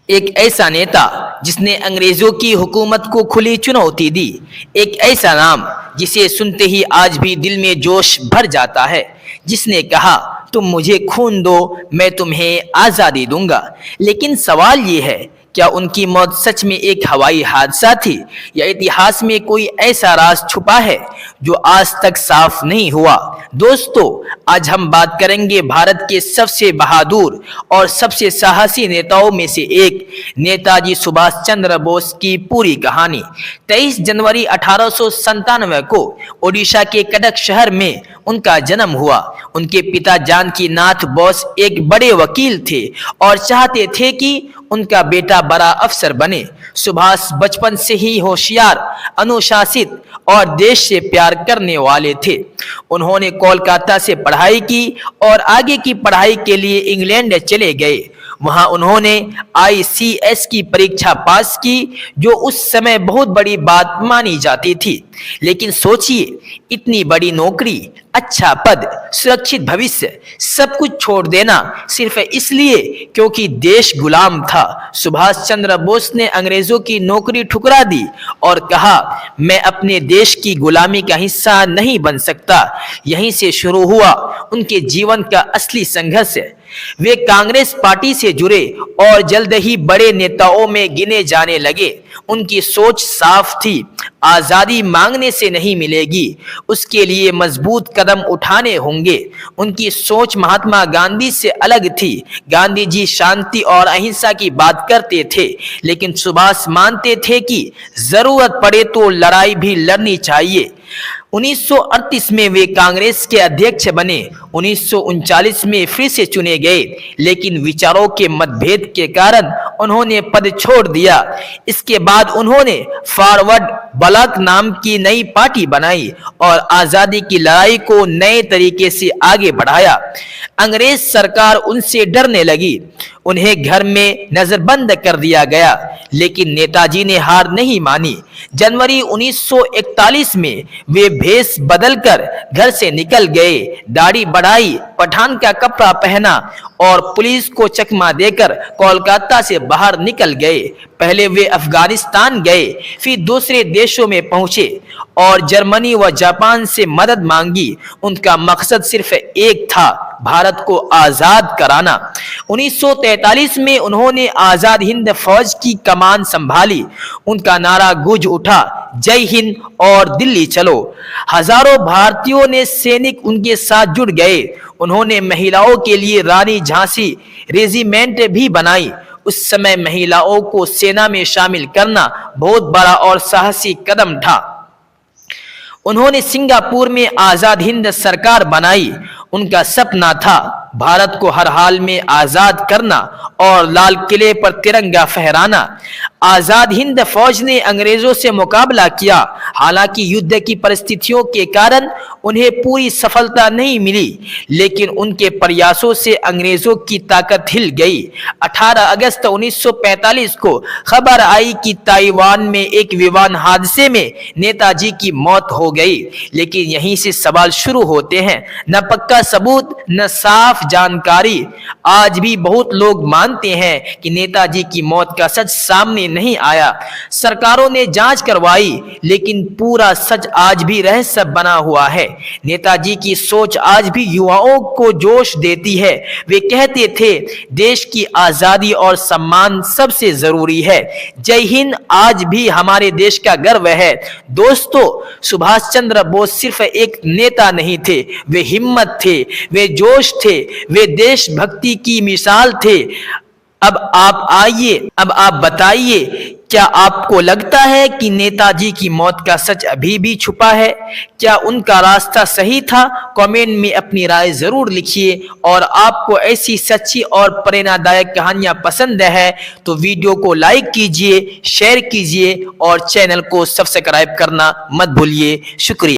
एक ऐसा नेता जिसने अंग्रेजों की हुकूमत को खुली चुनौती दी। एक ऐसा नाम जिसे सुनते ही आज भी दिल में जोश भर जाता है, जिसने कहा तुम मुझे खून दो, मैं तुम्हें आज़ादी दूंगा। लेकिन सवाल ये है, क्या उनकी मौत सच में एक हवाई हादसा थी या इतिहास में कोई ऐसा राज छुपा है जो आज तक साफ नहीं हुआ। दोस्तों, आज हम बात करेंगे भारत के सबसे बहादुर और सबसे साहसी नेताओं में से एक नेताजी सुभाष चंद्र बोस की पूरी कहानी। 23 जनवरी 1897 को ओडिशा के कटक शहर में उनका जन्म हुआ। उनके पिता जानकी नाथ बोस एक बड़े वकील थे और चाहते थे कि उनका बेटा बड़ा अफसर बने। सुभाष बचपन से ही होशियार, अनुशासित और देश से प्यार करने वाले थे। उन्होंने कोलकाता से पढ़ाई की और आगे की पढ़ाई के लिए इंग्लैंड चले गए। वहां उन्होंने ICS की परीक्षा पास की, जो उस समय बहुत बड़ी बात मानी जाती थी। लेकिन सोचिए, इतनी बड़ी नौकरी, अच्छा पद, सुरक्षित भविष्य, सब कुछ छोड़ देना सिर्फ इसलिए क्योंकि देश गुलाम था। सुभाष चंद्र बोस ने अंग्रेजों की नौकरी ठुकरा दी और कहा, मैं अपने देश की गुलामी का हिस्सा नहीं बन सकता। यहीं से शुरू हुआ उनके जीवन का असली संघर्ष। वे कांग्रेस पार्टी से जुड़े और जल्द ही बड़े नेताओं में गिने जाने लगे। उनकी सोच साफ थी, आजादी मांगने से नहीं मिलेगी, उसके लिए मजबूत कदम उठाने होंगे। उनकी सोच महात्मा गांधी से अलग थी। गांधी जी शांति और अहिंसा की बात करते थे, लेकिन सुभाष मानते थे कि जरूरत पड़े तो लड़ाई भी लड़नी चाहिए। 1938 में वे कांग्रेस के अध्यक्ष बने। 1939 में फिर से चुने गए, लेकिन विचारों के मतभेद के कारण उन्होंने पद छोड़ दिया। इसके बाद उन्होंने फॉरवर्ड ब्लॉक नाम की नई पार्टी बनाई और आजादी की लड़ाई को नए तरीके से आगे बढ़ाया। अंग्रेज सरकार उनसे डरने लगी, उन्हें घर में नजरबंद कर दिया गया, लेकिन नेताजी ने हार नहीं मानी। जनवरी 1941 में वे भेष बदलकर घर से निकल गए, दाढ़ी बढ़ाई, पठान का कपड़ा पहना और पुलिस को चकमा देकर कोलकाता से बाहर निकल गए। पहले वे अफगानिस्तान गए, फिर दूसरे देशों में पहुंचे और जर्मनी व जापान से मदद मांगी। उनका मकसद सिर्फ एक था, भारत को आजाद कराना। 1943 में उन्होंने आजाद हिंद फौज की कमान संभाली। उनका नारा गूंज उठा, जय हिंद और दिल्ली चलो। हजारों भारतीयों ने सैनिक उनके साथ जुड़ गए। उन्होंने महिलाओं के लिए रानी झांसी रेजिमेंट भी बनाई। उस समय महिलाओं को सेना में शामिल करना बहुत बड़ा और साहसी कदम था। उन्होंने सिंगापुर में आजाद हिंद सरकार बनाई। उनका सपना था भारत को हर हाल में आजाद करना और लाल किले पर तिरंगा फहराना। आजाद हिंद फौज ने अंग्रेजों से मुकाबला किया, हालांकि युद्ध की परिस्थितियों के कारण उन्हें पूरी सफलता नहीं मिली, लेकिन उनके प्रयासों से अंग्रेजों की ताकत हिल गई। 18 अगस्त 1945 को खबर आई कि ताइवान में एक विमान हादसे में नेताजी की मौत हो गई। लेकिन यहीं से सवाल शुरू होते हैं, न पक्का सबूत न साफ जानकारी। आज भी बहुत लोग मानते हैं कि नेताजी की मौत का सच सामने नहीं आया। सरकारों ने जांच करवाई, लेकिन पूरा सच आज भी रहस्य बना हुआ है। नेताजी की सोच आज भी युवाओं को जोश देती है। वे कहते थे, देश की आजादी और सम्मान सबसे जरूरी है। जय हिंद आज भी हमारे देश का गर्व है। दोस्तों, सुभाष चंद्र बोस सिर्फ एक नेता नहीं थे, वे हिम्मत थे, वे जोश थे, वे देशभक्ति की मिसाल थे। अब आप बताइए, क्या आपको लगता है कि नेताजी की मौत का सच अभी भी छुपा है? क्या उनका रास्ता सही था? कमेंट में अपनी राय जरूर लिखिए। और आपको ऐसी सच्ची और प्रेरणादायक कहानियां पसंद है तो वीडियो को लाइक कीजिए, शेयर कीजिए और चैनल को सब्सक्राइब करना मत भूलिए। शुक्रिया।